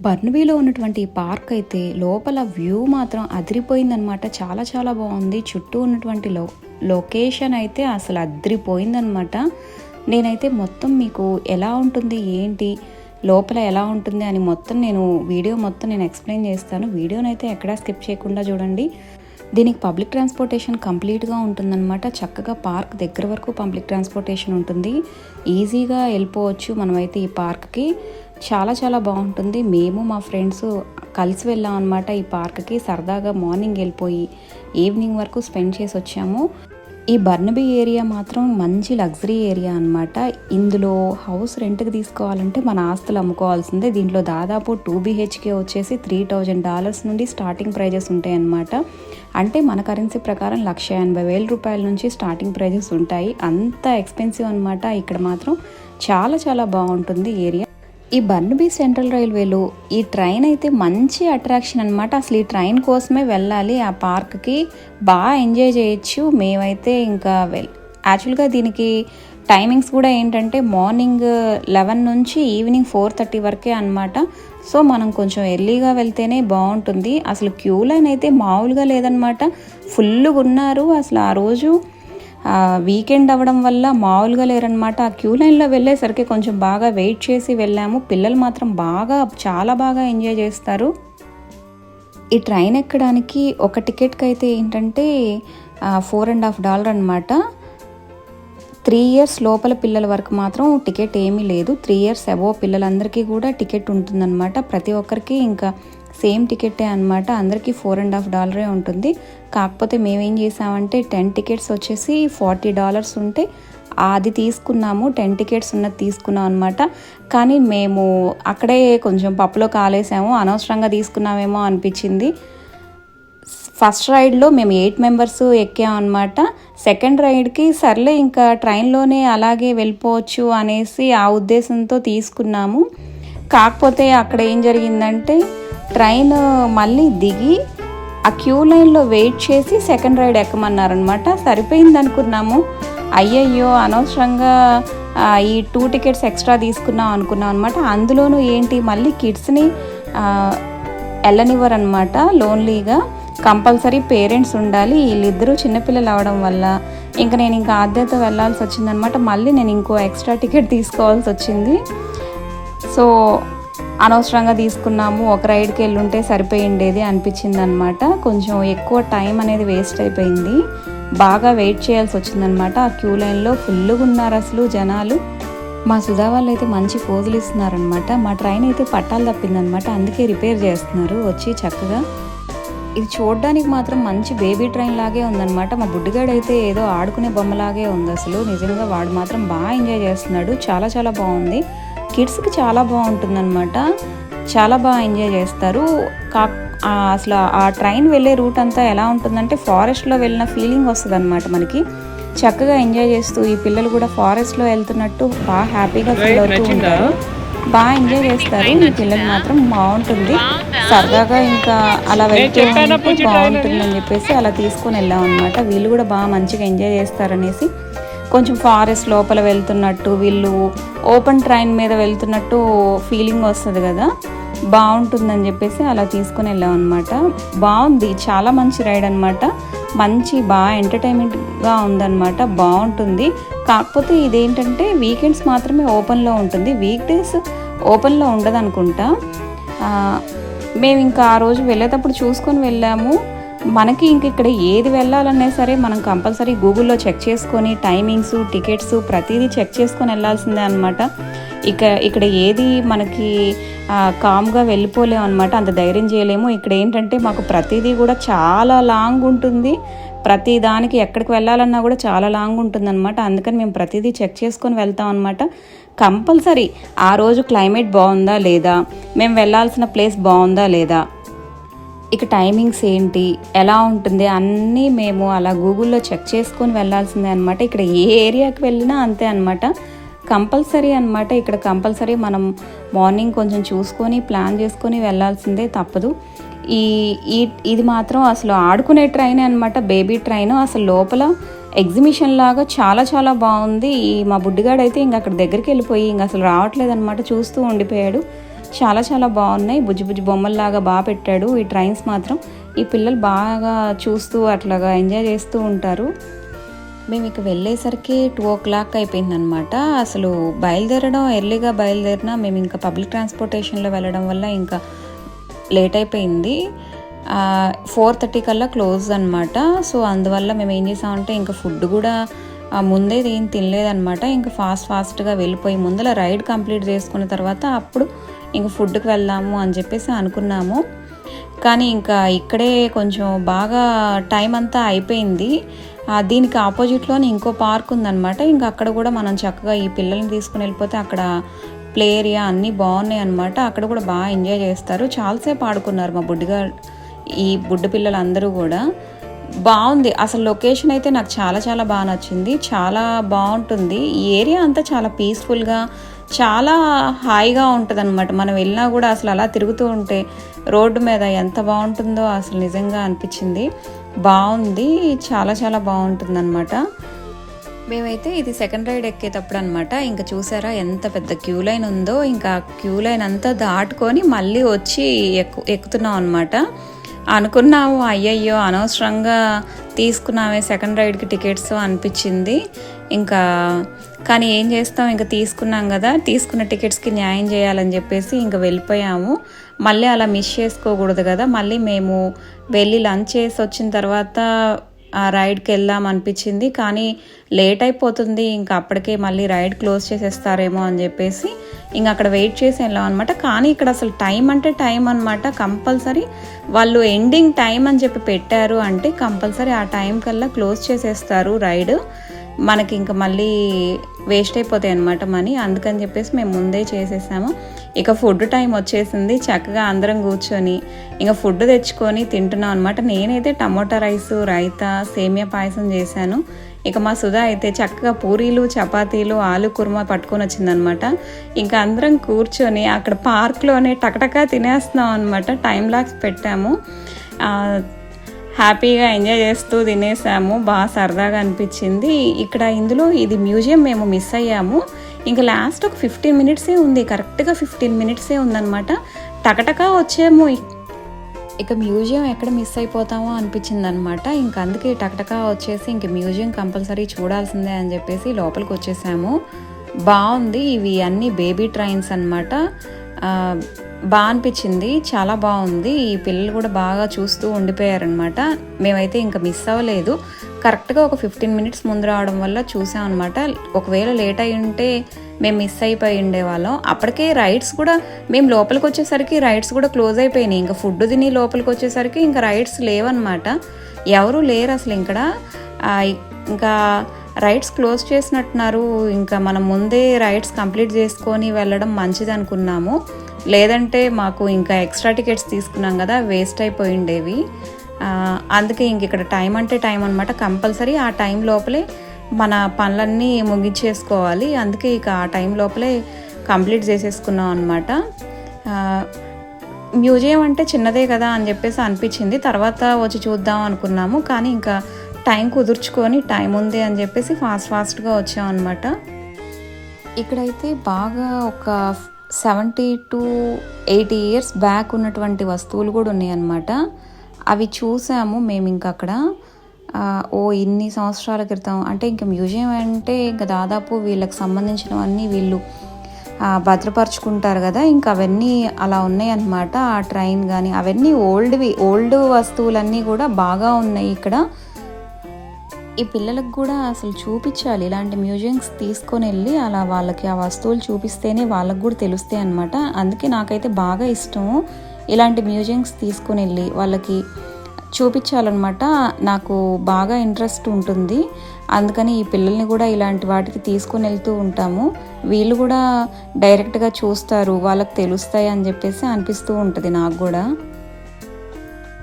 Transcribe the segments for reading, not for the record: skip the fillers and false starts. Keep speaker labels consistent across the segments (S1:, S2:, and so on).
S1: బర్న్బీలో ఉన్నటువంటి ఈ పార్క్ అయితే లోపల వ్యూ మాత్రం అదిరిపోయిందనమాట. చాలా చాలా బాగుంది. చుట్టూ ఉన్నటువంటి లొకేషన్ అయితే అసలు అదిరిపోయిందనమాట. నేనైతే మొత్తం మీకు ఎలా ఉంటుంది ఏంటి లోపల ఎలా ఉంటుంది అని మొత్తం వీడియో మొత్తం నేను ఎక్స్ప్లెయిన్ చేస్తాను. వీడియోనైతే ఎక్కడా స్కిప్ చేయకుండా చూడండి. దీనికి పబ్లిక్ ట్రాన్స్పోర్టేషన్ కంప్లీట్గా ఉంటుందన్నమాట. చక్కగా పార్క్ దగ్గర వరకు పబ్లిక్ ట్రాన్స్పోర్టేషన్ ఉంటుంది. ఈజీగా వెళ్ళిపోవచ్చు మనమైతే ఈ పార్క్కి. చాలా చాలా బాగుంటుంది. మేము మా ఫ్రెండ్స్ కలిసి వెళ్ళాం అనమాట ఈ పార్క్కి. సరదాగా మార్నింగ్ వెళ్ళిపోయి ఈవినింగ్ వరకు స్పెండ్ చేసి వచ్చాము. ఈ బర్న్బీ ఏరియా మాత్రం మంచి లగ్జరీ ఏరియా అనమాట. ఇందులో హౌస్ రెంట్కి తీసుకోవాలంటే మన ఆస్తులు అమ్ముకోవాల్సిందే. దీంట్లో దాదాపు 2 BHK వచ్చేసి $3,000 నుండి స్టార్టింగ్ ప్రైజెస్ ఉంటాయి అన్నమాట. అంటే మన కరెన్సీ ప్రకారం $180,000 నుంచి స్టార్టింగ్ ప్రైజెస్ ఉంటాయి. అంత ఎక్స్పెన్సివ్ అనమాట. ఇక్కడ మాత్రం చాలా చాలా బాగుంటుంది ఏరియా. ఈ బర్న్బీ సెంట్రల్ రైల్వేలో ఈ ట్రైన్ అయితే మంచి అట్రాక్షన్ అనమాట. అసలు ఈ ట్రైన్ కోసమే వెళ్ళాలి ఆ పార్క్కి. బాగా ఎంజాయ్ చేయొచ్చు. మేమైతే ఇంకా యాక్చువల్గా దీనికి టైమింగ్స్ కూడా ఏంటంటే మార్నింగ్ 11 నుంచి ఈవినింగ్ 4:30 వరకే అనమాట. సో మనం కొంచెం ఎర్లీగా వెళ్తేనే బాగుంటుంది. అసలు క్యూ లైన్ అయితే మామూలుగా లేదనమాట. ఫుల్గా ఉన్నారు. అసలు ఆ రోజు వీకెండ్ అవ్వడం వల్ల మామూలుగా లేరనమాట. ఆ క్యూ లైన్లో వెళ్ళేసరికి కొంచెం బాగా వెయిట్ చేసి వెళ్ళాము. పిల్లలు మాత్రం చాలా బాగా ఎంజాయ్ చేస్తారు. ఈ ట్రైన్ ఎక్కడానికి ఒక టికెట్కి అయితే ఏంటంటే $4.50 అనమాట. 3 years లోపల పిల్లల వరకు మాత్రం టికెట్ ఏమీ లేదు. 3 years అబోవ్ పిల్లలందరికీ కూడా టికెట్ ఉంటుందన్నమాట. ప్రతి ఒక్కరికి ఇంకా సేమ్ టికెటే అనమాట. అందరికీ $4.50 ఉంటుంది. కాకపోతే మేమేం చేసామంటే 10 tickets వచ్చేసి $40 ఉంటే అది తీసుకున్నాము. 10 tickets ఉన్నది తీసుకున్నాం అనమాట. కానీ మేము అక్కడే కొంచెం పప్పులో కాలేసాము. అనవసరంగా తీసుకున్నామేమో అనిపించింది. ఫస్ట్ రైడ్లో మేము 8 members ఎక్కాం అనమాట. సెకండ్ రైడ్కి సర్లే ఇంకా ట్రైన్లోనే అలాగే వెళ్ళిపోవచ్చు అనేసి ఆ ఉద్దేశంతో తీసుకున్నాము. కాకపోతే అక్కడ ఏం జరిగిందంటే ట్రైన్ మళ్ళీ దిగి ఆ క్యూ లైన్లో వెయిట్ చేసి సెకండ్ రైడ్ ఎక్కమన్నారనమాట. సరిపోయింది అనుకున్నాము. అయ్యయ్యో అనవసరంగా ఈ 2 tickets ఎక్స్ట్రా తీసుకున్నాం అనుకున్నాం అనమాట. అందులోనూ ఏంటి మళ్ళీ కిడ్స్ని వెళ్ళనివ్వరు అనమాట. లోన్లీగా కంపల్సరీ పేరెంట్స్ ఉండాలి. వీళ్ళిద్దరూ చిన్నపిల్లలు అవడం వల్ల నేను ఆద్యతో వెళ్ళాల్సి వచ్చిందనమాట. మళ్ళీ నేను ఇంకో ఎక్స్ట్రా టికెట్ తీసుకోవాల్సి వచ్చింది. సో అనవసరంగా తీసుకున్నాము. ఒక రైడ్కి వెళ్ళుంటే సరిపోయిండేది అనిపించింది అనమాట. కొంచెం ఎక్కువ టైం అనేది వేస్ట్ అయిపోయింది. బాగా వెయిట్ చేయాల్సి వచ్చిందనమాట. ఆ క్యూ లైన్లో ఫుల్గా ఉన్నారు అసలు జనాలు. మా సుధా వాళ్ళు అయితే మంచి పోజులు ఇస్తున్నారనమాట. మా ట్రైన్ అయితే పట్టాలు తప్పిందనమాట. అందుకే రిపేర్ చేస్తున్నారు వచ్చి చక్కగా. ఇది చూడడానికి మాత్రం మంచి బేబీ ట్రైన్ లాగే ఉందన్నమాట. మా బుడ్డిగాడు అయితే ఏదో ఆడుకునే బొమ్మలాగే ఉంది అసలు. నిజంగా వాడు మాత్రం బాగా ఎంజాయ్ చేస్తున్నాడు. చాలా చాలా బాగుంది. కిడ్స్కి చాలా బాగుంటుందన్నమాట. చాలా బాగా ఎంజాయ్ చేస్తారు. అసలు ఆ ట్రైన్ వెళ్ళే రూట్ అంతా ఎలా ఉంటుందంటే ఫారెస్ట్లో వెళ్ళిన ఫీలింగ్ వస్తుంది అనమాట మనకి. చక్కగా ఎంజాయ్ చేస్తూ ఈ పిల్లలు కూడా ఫారెస్ట్లో వెళ్తున్నట్టు బాగా హ్యాపీగా ఫీల్ అవుతూ ఉంటారు. బాగా ఎంజాయ్ చేస్తారు. ఈ పిల్లలు మాత్రం బాగుంటుంది. సరదాగా ఇంకా అలా వెళ్తూ బాగుంటుందని చెప్పేసి అలా తీసుకొని వెళ్ళాం అనమాట. వీళ్ళు కూడా బాగా మంచిగా ఎంజాయ్ చేస్తారనేసి కొంచెం ఫారెస్ట్ లోపల వెళ్తున్నట్టు వీళ్ళు ఓపెన్ ట్రైన్ మీద వెళ్తున్నట్టు ఫీలింగ్ వస్తుంది కదా, బాగుంటుందని చెప్పేసి అలా తీసుకొని వెళ్ళాం అనమాట. బాగుంది. చాలా మంచి రైడ్ అనమాట. బాగా ఎంటర్టైన్మెంట్గా ఉందన్నమాట. బాగుంటుంది. కాకపోతే ఇదేంటంటే వీకెండ్స్ మాత్రమే ఓపెన్లో ఉంటుంది. వీక్ డేస్ ఓపెన్లో ఉండదు అనుకుంటా. మేము ఇంకా ఆ రోజు వెళ్ళేటప్పుడు చూసుకొని వెళ్ళాము. మనకి ఇక్కడ ఏది వెళ్ళాలన్నా సరే మనం కంపల్సరీ గూగుల్లో చెక్ చేసుకొని టైమింగ్స్, టికెట్స్ ప్రతిదీ చెక్ చేసుకొని వెళ్ళాల్సిందే అనమాట. ఇక్కడ ఏది మనకి కామ్గా వెళ్ళిపోలేము అనమాట. అంత ధైర్యం చేయలేము. ఇక్కడ ఏంటంటే మాకు ప్రతిదీ కూడా చాలా లాంగ్ ఉంటుంది. ప్రతి దానికి ఎక్కడికి వెళ్ళాలన్నా కూడా చాలా లాంగ్ ఉంటుందన్నమాట. అందుకని మేము ప్రతిదీ చెక్ చేసుకొని వెళ్తాం అనమాట. కంపల్సరీ ఆ రోజు క్లైమేట్ బాగుందా లేదా, మేము వెళ్ళాల్సిన ప్లేస్ బాగుందా లేదా, ఇక టైమింగ్స్ ఏంటి, ఎలా ఉంటుంది అన్నీ మేము అలా గూగుల్లో చెక్ చేసుకొని వెళ్ళాల్సిందే అనమాట. ఇక్కడ ఏ ఏరియాకి వెళ్ళినా అంతే అనమాట. కంపల్సరీ అనమాట. ఇక్కడ కంపల్సరీ మనం మార్నింగ్ కొంచెం చూసుకొని ప్లాన్ చేసుకొని వెళ్ళాల్సిందే, తప్పదు. ఇది మాత్రం అసలు ఆడుకునే ట్రైన్ అనమాట. Baby train. అసలు లోపల ఎగ్జిబిషన్ లాగా చాలా చాలా బాగుంది. మా బుడ్డిగాడైతే అక్కడ దగ్గరికి వెళ్ళిపోయి అసలు రావట్లేదు అనమాట. చూస్తూ ఉండిపోయాడు. చాలా చాలా బాగున్నాయి. బుజ్జి బుజ్జి బొమ్మల్లాగా బాగా పెట్టాడు. ఈ ట్రైన్స్ మాత్రం ఈ పిల్లలు బాగా చూస్తూ అట్లాగా ఎంజాయ్ చేస్తూ ఉంటారు. మేము ఇక వెళ్ళేసరికి 2:00 అయిపోయిందనమాట. అసలు బయలుదేరడం ఎర్లీగా బయలుదేరినా మేము ఇంకా పబ్లిక్ ట్రాన్స్పోర్టేషన్లో వెళ్ళడం వల్ల ఇంకా లేట్ అయిపోయింది. 4:30 కల్లా క్లోజ్ అనమాట. సో అందువల్ల మేము ఏం చేసామంటే ఇంకా ఫుడ్ కూడా ముందే ఏం తినలేదనమాట. ఇంకా ఫాస్ట్గా వెళ్ళిపోయి ముందర రైడ్ కంప్లీట్ చేసుకున్న తర్వాత అప్పుడు ఇంక ఫుడ్కి వెళ్దాము అని చెప్పేసి అనుకున్నాము. కానీ ఇంకా ఇక్కడే కొంచెం బాగా టైం అంతా అయిపోయింది. దీనికి ఆపోజిట్లోనే ఇంకో పార్క్ ఉందన్నమాట. ఇంకా అక్కడ కూడా మనం చక్కగా ఈ పిల్లల్ని తీసుకుని వెళ్ళిపోతే అక్కడ ప్లే ఏరియా అన్నీ బాగున్నాయి అనమాట. అక్కడ కూడా బాగా ఎంజాయ్ చేస్తారు. చాలాసేపు ఆడుకున్నారు మా ఈ బుడ్డ పిల్లలందరూ కూడా. బాగుంది అసలు. లొకేషన్ అయితే నాకు చాలా చాలా బాగా నచ్చింది. చాలా బాగుంటుంది. ఈ ఏరియా అంతా చాలా పీస్ఫుల్గా చాలా హాయిగా ఉంటుంది అనమాట. మనం వెళ్ళినా కూడా అసలు అలా తిరుగుతూ ఉంటే రోడ్డు మీద ఎంత బాగుంటుందో అసలు నిజంగా అనిపించింది. బాగుంది, చాలా చాలా బాగుంటుంది అనమాట. మేమైతే ఇది సెకండ్ రైడ్ ఎక్కేటప్పుడు అనమాట. ఇంకా చూసారా ఎంత పెద్ద క్యూ లైన్ ఉందో. ఇంకా క్యూ లైన్ అంతా దాటుకొని మళ్ళీ వచ్చి ఎక్కుతున్నాం అనమాట. అనుకున్నాము అయ్యయ్యో అనవసరంగా తీసుకున్నామే సెకండ్ రైడ్కి టికెట్స్ అనిపించింది. ఇంకా కానీ ఏం చేస్తాం, ఇంకా తీసుకున్నాం కదా, తీసుకున్న టికెట్స్కి న్యాయం చేయాలని చెప్పేసి ఇంకా వెళ్ళిపోయాము. మళ్ళీ అలా మిస్ చేసుకోకూడదు కదా. మళ్ళీ మేము వెళ్ళి లంచ్ చేసి వచ్చిన తర్వాత ఆ రైడ్కి వెళ్దాం అనిపించింది. కానీ లేట్ అయిపోతుంది, ఇంకా అప్పటికే మళ్ళీ రైడ్ క్లోజ్ చేసేస్తారేమో అని చెప్పేసి ఇంక అక్కడ వెయిట్ చేసి వెళ్ళాం అనమాట. కానీ ఇక్కడ అసలు టైం అంటే టైం అనమాట. కంపల్సరీ వాళ్ళు ఎండింగ్ టైం అని చెప్పి పెట్టారు అంటే కంపల్సరీ ఆ టైం కల్లా క్లోజ్ చేసేస్తారు రైడ్. మనకి ఇంకా మళ్ళీ వేస్ట్ అయిపోతాయి అనమాట మనీ. అందుకని చెప్పేసి మేము ముందే చేసేసాము. ఇక ఫుడ్ టైం వచ్చేసింది. చక్కగా అందరం కూర్చొని ఇంకా ఫుడ్ తెచ్చుకొని తింటున్నాం అనమాట. నేనైతే టమోటా రైస్, రైతా, సేమియా పాయసం చేశాను. ఇక మా సుధా అయితే చక్కగా పూరీలు, చపాతీలు, ఆలు కుర్మా పట్టుకొని వచ్చిందనమాట. ఇంకా అందరం కూర్చొని అక్కడ పార్క్లోనే టకటకా తినేస్తున్నాం అనమాట. టైం లాక్స్ పెట్టాము. హ్యాపీగా ఎంజాయ్ చేస్తూ తినేసాము. బాగా సరదాగా అనిపించింది. ఇక్కడ ఇందులో ఇది మ్యూజియం మేము మిస్ అయ్యాము. ఇంకా లాస్ట్ ఒక 15 మినిట్సే ఉంది. కరెక్ట్గా 15 మినిట్సే ఉందన్నమాట. టకటకా వచ్చాము. ఇక మ్యూజియం ఎక్కడ మిస్ అయిపోతామో అనిపించింది అనమాట. ఇంక అందుకే టకటకా వచ్చేసి ఇంక మ్యూజియం కంపల్సరీ చూడాల్సిందే అని చెప్పేసి లోపలికి వచ్చేసాము. బాగుంది. ఇవి అన్నీ బేబీ ట్రైన్స్ అనమాట. బాగా అనిపించింది, చాలా బాగుంది. ఈ పిల్లలు కూడా బాగా చూస్తూ ఉండిపోయారనమాట. మేమైతే ఇంకా మిస్ అవ్వలేదు. కరెక్ట్గా ఒక 15 మినిట్స్ ముందు రావడం వల్ల చూసాం అనమాట. ఒకవేళ లేట్ అయి ఉంటే మేము మిస్ అయిపోయి ఉండేవాళ్ళం. అప్పటికే రైడ్స్ కూడా మేము లోపలికి వచ్చేసరికి రైడ్స్ కూడా క్లోజ్ అయిపోయినాయి. ఇంకా ఫుడ్ తిని లోపలికి వచ్చేసరికి ఇంకా రైడ్స్ లేవన్నమాట. ఎవరు లేరు అసలు ఇక్కడ. ఇంకా రైడ్స్ క్లోజ్ చేసినట్టున్నారు. ఇంకా మనం ముందే రైడ్స్ కంప్లీట్ చేసుకొని వెళ్ళడం మంచిది అనుకున్నాము. లేదంటే మాకు ఇంకా ఎక్స్ట్రా టికెట్స్ తీసుకున్నాం కదా, వేస్ట్ అయిపోయి ఉండేవి. అందుకే ఇంక ఇక్కడ టైం అంటే టైం అనమాట. కంపల్సరీ ఆ టైం లోపలే మన పనులన్నీ ముగించేసుకోవాలి. అందుకే ఇక ఆ టైం లోపలే కంప్లీట్ చేసేసుకున్నాం అనమాట. మ్యూజియం అంటే చిన్నదే కదా అని చెప్పేసి అనిపించింది. తర్వాత వచ్చి చూద్దాం అనుకున్నాము. కానీ ఇంకా టైం కుదుర్చుకొని టైం ఉంది అని చెప్పేసి ఫాస్ట్గా వచ్చాం అనమాట. ఇక్కడైతే బాగా ఒక 70 to 80 ఇయర్స్ బ్యాక్ ఉన్నటువంటి వస్తువులు కూడా ఉన్నాయి అన్నమాట. అవి చూసాము మేము. ఇంకా అక్కడ ఇన్ని సంవత్సరాల క్రితం అంటే ఇంకా మ్యూజియం అంటే ఇంకా దాదాపు వీళ్ళకి సంబంధించినవన్నీ వీళ్ళు భద్రపరుచుకుంటారు కదా. ఇంకా అవన్నీ అలా ఉన్నాయి అన్నమాట. ఆ ట్రైన్ కానీ అవన్నీ ఓల్డ్ వస్తువులన్నీ కూడా బాగా ఉన్నాయి ఇక్కడ. ఈ పిల్లలకు కూడా అసలు చూపించాలి. ఇలాంటి మ్యూజియంస్ తీసుకొని వెళ్ళి అలా వాళ్ళకి ఆ వస్తువులు చూపిస్తేనే వాళ్ళకు కూడా తెలుస్తాయి అన్నమాట. అందుకే నాకైతే బాగా ఇష్టము ఇలాంటి మ్యూజియంస్ తీసుకొని వెళ్ళి వాళ్ళకి చూపించాలన్నమాట. నాకు బాగా ఇంట్రెస్ట్ ఉంటుంది. అందుకని ఈ పిల్లల్ని కూడా ఇలాంటి వాటికి తీసుకొని వెళ్తూ ఉంటాము. వీళ్ళు కూడా డైరెక్ట్గా చూస్తారు, వాళ్ళకి తెలుస్తాయి అని చెప్పేసి అనిపిస్తూ ఉంటుంది నాకు కూడా.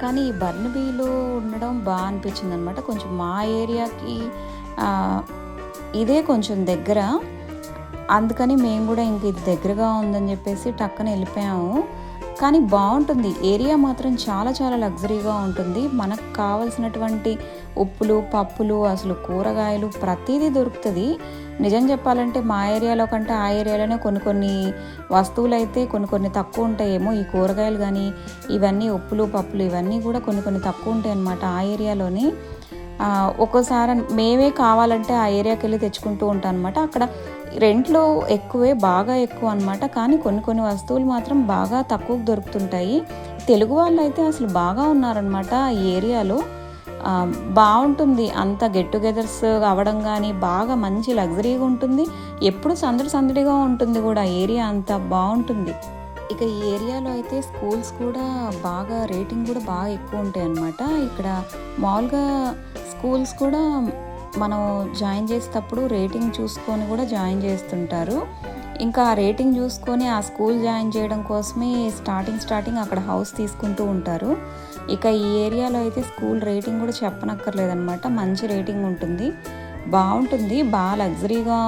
S1: కానీ ఈ బర్నబీలో ఉండడం బాగా అనిపించింది అనమాట. కొంచెం మా ఏరియాకి ఇదే కొంచెం దగ్గర. అందుకని మేము కూడా ఇంక ఇది దగ్గరగా ఉందని చెప్పేసి టక్కన వెళ్ళిపోయాము. కానీ బాగుంటుంది. ఏరియా మాత్రం చాలా చాలా లగ్జరీగా ఉంటుంది. మనకు కావాల్సినటువంటి ఉప్పులు, పప్పులు, అసలు కూరగాయలు ప్రతిదీ దొరుకుతుంది. నిజం చెప్పాలంటే మా ఏరియాలో కంటే ఆ ఏరియాలోనే కొన్ని వస్తువులు అయితే కొన్ని తక్కువ ఉంటాయేమో. ఈ కూరగాయలు కానీ ఇవన్నీ ఉప్పులు, పప్పులు ఇవన్నీ కూడా కొన్ని తక్కువ ఉంటాయి అన్నమాట ఆ ఏరియాలోనే. ఒక్కోసారి మేమే కావాలంటే ఆ ఏరియాకి వెళ్ళి తెచ్చుకుంటూ ఉంటాం అనమాట. అక్కడ రెంట్లో ఎక్కువే, బాగా ఎక్కువ అనమాట. కానీ కొన్ని వస్తువులు మాత్రం బాగా తక్కువకు దొరుకుతుంటాయి. తెలుగు వాళ్ళు అయితే అసలు బాగా ఉన్నారనమాట ఈ ఏరియాలో. బాగుంటుంది. అంత గెట్ టుగెదర్స్ అవ్వడం కానీ బాగా మంచి లగ్జరీగా ఉంటుంది. ఎప్పుడు సందడిగా ఉంటుంది కూడా. ఏరియా అంతా బాగుంటుంది. ఇక ఈ ఏరియాలో అయితే స్కూల్స్ కూడా బాగా రేటింగ్ కూడా బాగా ఎక్కువ ఉంటాయి అన్నమాట. ఇక్కడ మామూలుగా స్కూల్స్ కూడా మనం జాయిన్ చేసేటప్పుడు రేటింగ్ చూసుకొని కూడా జాయిన్ చేస్తుంటారు. ఇంకా ఆ రేటింగ్ చూసుకొని ఆ స్కూల్ జాయిన్ చేయడం కోసమే స్టార్టింగ్ అక్కడ హౌస్ తీసుకుంటూ ఉంటారు. ఇక ఈ ఏరియాలో అయితే స్కూల్ రేటింగ్ కూడా చెప్పనక్కర్లేదనమాట. మంచి రేటింగ్ ఉంటుంది. బాగుంటుంది. బాగా లగ్జరీగా,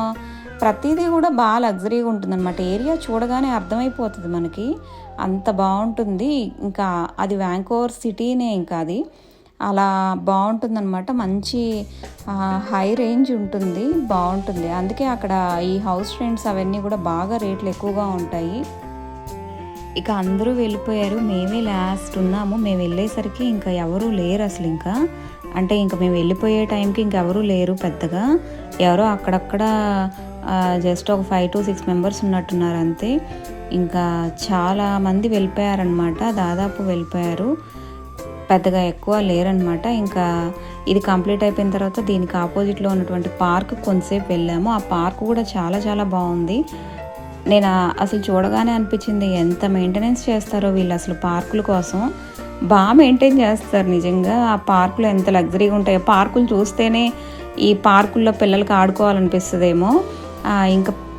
S1: ప్రతిదీ కూడా బాగా లగ్జరీగా ఉంటుందన్నమాట. ఏరియా చూడగానే అర్థమైపోతుంది మనకి, అంత బాగుంటుంది. ఇంకా అది వ్యాంకోవర్ సిటీనే. ఇంకా అది అలా బాగుంటుందన్నమాట. మంచి హై రేంజ్ ఉంటుంది, బాగుంటుంది. అందుకే అక్కడ ఈ హౌస్ రెంట్స్ అవన్నీ కూడా బాగా రేట్లు ఎక్కువగా ఉంటాయి. ఇక అందరూ వెళ్ళిపోయారు, మేమే లాస్ట్ ఉన్నాము. మేము వెళ్ళేసరికి ఇంకా ఎవరూ లేరు అసలు. ఇంకా మేము వెళ్ళిపోయే టైంకి ఇంకెవరూ లేరు పెద్దగా. ఎవరో అక్కడక్కడ జస్ట్ ఒక 5 to 6 మెంబర్స్ ఉన్నట్టున్నారు అంతే. ఇంకా చాలామంది వెళ్ళిపోయారనమాట, దాదాపు వెళ్ళిపోయారు. పెద్దగా ఎక్కువ లేరనమాట. ఇంకా ఇది కంప్లీట్ అయిపోయిన తర్వాత దీనికి ఆపోజిట్లో ఉన్నటువంటి పార్క్ కొంతసేపు వెళ్ళాము. ఆ పార్క్ కూడా చాలా చాలా బాగుంది. నేను అసలు చూడగానే అనిపించింది, ఎంత మెయింటెనెన్స్ చేస్తారో వీళ్ళు అసలు పార్కుల కోసం. బాగా మెయింటైన్ చేస్తారు నిజంగా. ఆ పార్కులు ఎంత లగ్జరీగా ఉంటాయో. పార్కులు చూస్తేనే ఈ పార్కుల్లో పిల్లలకి ఆడుకోవాలనిపిస్తుందేమో.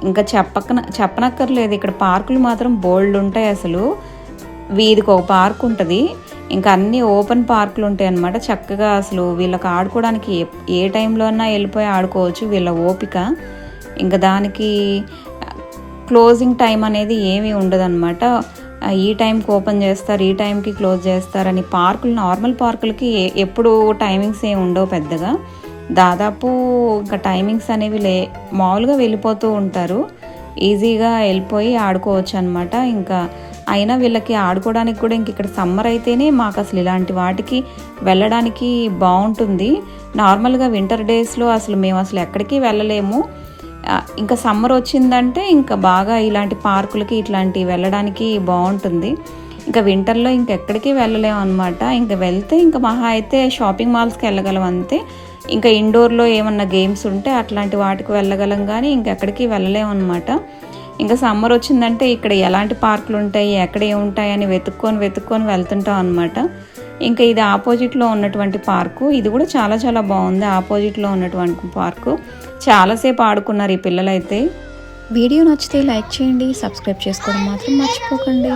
S1: ఇంకా చెప్పనక్కర్లేదు. ఇక్కడ పార్కులు మాత్రం బోల్డ్ ఉంటాయి అసలు. వీధికి ఒక పార్క్ ఉంటుంది. ఇంకా అన్నీ ఓపెన్ పార్కులు ఉంటాయి అన్నమాట. చక్కగా అసలు వీళ్ళకి ఆడుకోవడానికి ఏ టైంలో అన్నా వెళ్ళిపోయి ఆడుకోవచ్చు, వీళ్ళ ఓపిక. ఇంకా దానికి క్లోజింగ్ టైం అనేది ఏమీ ఉండదన్నమాట. ఈ టైంకి ఓపెన్ చేస్తారు, ఈ టైంకి క్లోజ్ చేస్తారని. నార్మల్ పార్కులకి ఎప్పుడు టైమింగ్స్ ఏమి ఉండవు పెద్దగా. దాదాపు ఇంకా టైమింగ్స్ అనేవి మామూలుగా వెళ్ళిపోతూ ఉంటారు. ఈజీగా వెళ్ళిపోయి ఆడుకోవచ్చు అనమాట. ఇంకా అయినా వీళ్ళకి ఆడుకోవడానికి కూడా ఇక్కడ సమ్మర్ అయితేనే మాకు అసలు ఇలాంటి వాటికి వెళ్ళడానికి బాగుంటుంది. నార్మల్గా వింటర్ డేస్లో మేము అసలు ఎక్కడికి వెళ్ళలేము. ఇంకా సమ్మర్ వచ్చిందంటే ఇంకా బాగా ఇలాంటి పార్కులకి ఇట్లాంటి వెళ్ళడానికి బాగుంటుంది. ఇంకా వింటర్లో ఇంకెక్కడికి వెళ్ళలేము అనమాట. ఇంకా వెళ్తే ఇంకా మహా అయితే షాపింగ్ మాల్స్కి వెళ్ళగలం అంతే. ఇంకా ఇండోర్లో ఏమన్నా గేమ్స్ ఉంటే అట్లాంటి వాటికి వెళ్ళగలం, కానీ ఇంకెక్కడికి వెళ్ళలేము అనమాట. ఇంకా సమ్మర్ వచ్చిందంటే ఇక్కడ ఎలాంటి పార్కులు ఉంటాయి, ఎక్కడ ఏముంటాయని వెతుక్కొని వెళ్తుంటాం అనమాట. ఇంకా ఇది ఆపోజిట్లో ఉన్నటువంటి పార్కు. ఇది కూడా చాలా చాలా బాగుంది. ఆపోజిట్లో ఉన్నటువంటి పార్కు చాలాసేపు ఆడుకున్నారు ఈ పిల్లలైతే. వీడియో నచ్చితే లైక్ చేయండి, సబ్స్క్రైబ్ చేసుకోవడం మాత్రం మర్చిపోకండి.